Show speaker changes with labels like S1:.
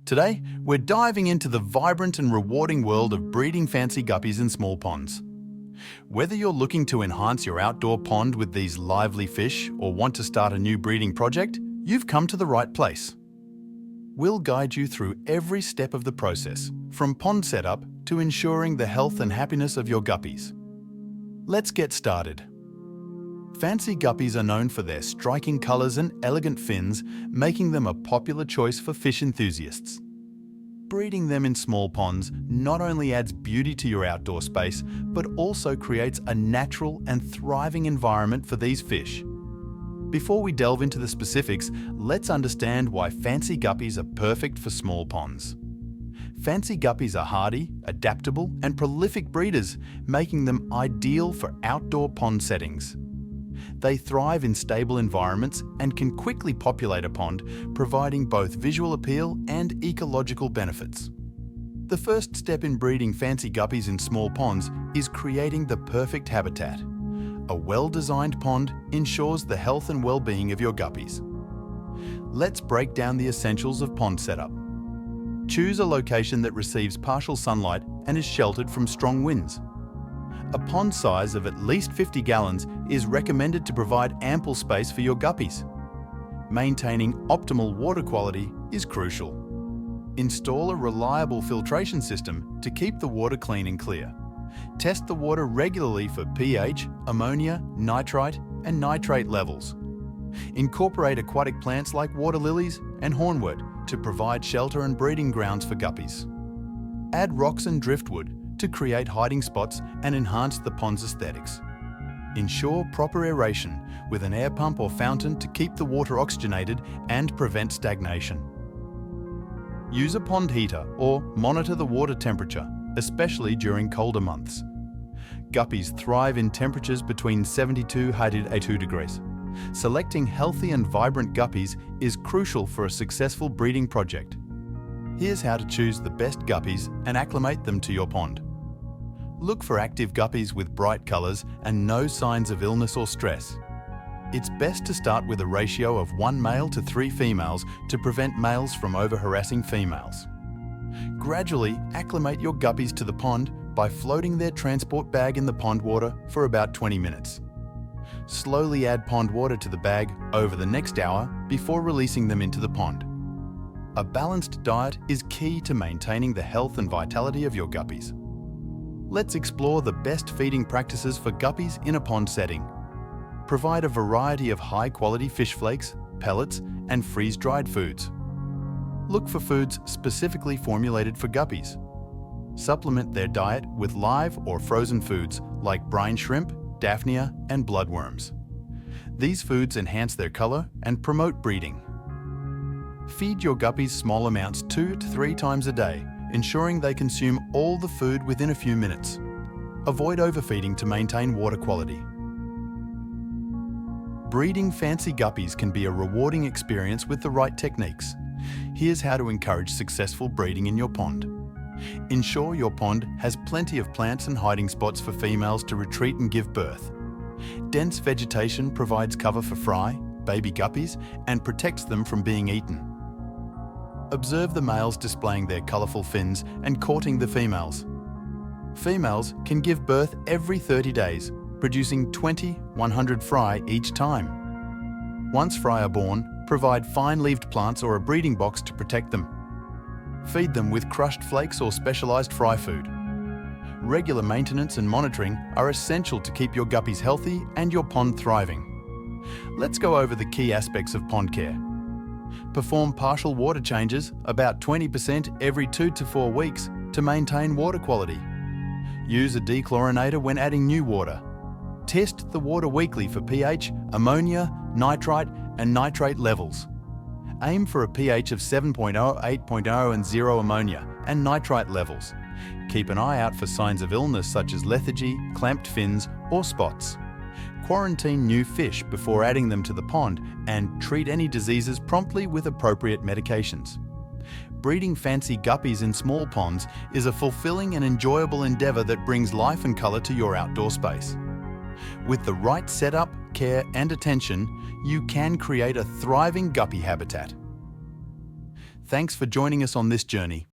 S1: Today, we're diving into the vibrant and rewarding world of breeding fancy guppies in small ponds. Whether you're looking to enhance your outdoor pond with these lively fish or want to start a new breeding project, you've come to the right place. We'll guide you through every step of the process, from pond setup to ensuring the health and happiness of your guppies. Let's get started. Fancy guppies are known for their striking colours and elegant fins, making them a popular choice for fish enthusiasts. Breeding them in small ponds not only adds beauty to your outdoor space, but also creates a natural and thriving environment for these fish. Before we delve into the specifics, let's understand why fancy guppies are perfect for small ponds. Fancy guppies are hardy, adaptable, and prolific breeders, making them ideal for outdoor pond settings. They thrive in stable environments and can quickly populate a pond, providing both visual appeal and ecological benefits. The first step in breeding fancy guppies in small ponds is creating the perfect habitat. A well-designed pond ensures the health and well-being of your guppies. Let's break down the essentials of pond setup. Choose a location that receives partial sunlight and is sheltered from strong winds. A pond size of at least 50 gallons is recommended to provide ample space for your guppies. Maintaining optimal water quality is crucial. Install a reliable filtration system to keep the water clean and clear. Test the water regularly for pH, ammonia, nitrite, and nitrate levels. Incorporate aquatic plants like water lilies and hornwort to provide shelter and breeding grounds for guppies. Add rocks and driftwood to create hiding spots and enhance the pond's aesthetics. Ensure proper aeration with an air pump or fountain to keep the water oxygenated and prevent stagnation. Use a pond heater or monitor the water temperature, especially during colder months. Guppies thrive in temperatures between 72 and 82 degrees. Selecting healthy and vibrant guppies is crucial for a successful breeding project. Here's how to choose the best guppies and acclimate them to your pond. Look for active guppies with bright colours and no signs of illness or stress. It's best to start with a ratio of 1 male to 3 females to prevent males from over-harassing females. Gradually acclimate your guppies to the pond by floating their transport bag in the pond water for about 20 minutes. Slowly add pond water to the bag over the next hour before releasing them into the pond. A balanced diet is key to maintaining the health and vitality of your guppies. Let's explore the best feeding practices for guppies in a pond setting. Provide a variety of high-quality fish flakes, pellets, and freeze-dried foods. Look for foods specifically formulated for guppies. Supplement their diet with live or frozen foods like brine shrimp, daphnia, and bloodworms. These foods enhance their color and promote breeding. Feed your guppies small amounts 2 to 3 times a day, ensuring they consume all the food within a few minutes. Avoid overfeeding to maintain water quality. Breeding fancy guppies can be a rewarding experience with the right techniques. Here's how to encourage successful breeding in your pond. Ensure your pond has plenty of plants and hiding spots for females to retreat and give birth. Dense vegetation provides cover for fry, baby guppies, and protects them from being eaten. Observe the males displaying their colourful fins and courting the females. Females can give birth every 30 days, producing 100 fry each time. Once fry are born, provide fine-leaved plants or a breeding box to protect them. Feed them with crushed flakes or specialised fry food. Regular maintenance and monitoring are essential to keep your guppies healthy and your pond thriving. Let's go over the key aspects of pond care. Perform partial water changes, about 20% every 2 to 4 weeks, to maintain water quality. Use a dechlorinator when adding new water. Test the water weekly for pH, ammonia, nitrite, and nitrate levels. Aim for a pH of 7.0, 8.0 and 0 ammonia and nitrite levels. Keep an eye out for signs of illness such as lethargy, clamped fins, or spots. Quarantine new fish before adding them to the pond and treat any diseases promptly with appropriate medications. Breeding fancy guppies in small ponds is a fulfilling and enjoyable endeavour that brings life and colour to your outdoor space. With the right setup, care and attention, you can create a thriving guppy habitat. Thanks for joining us on this journey.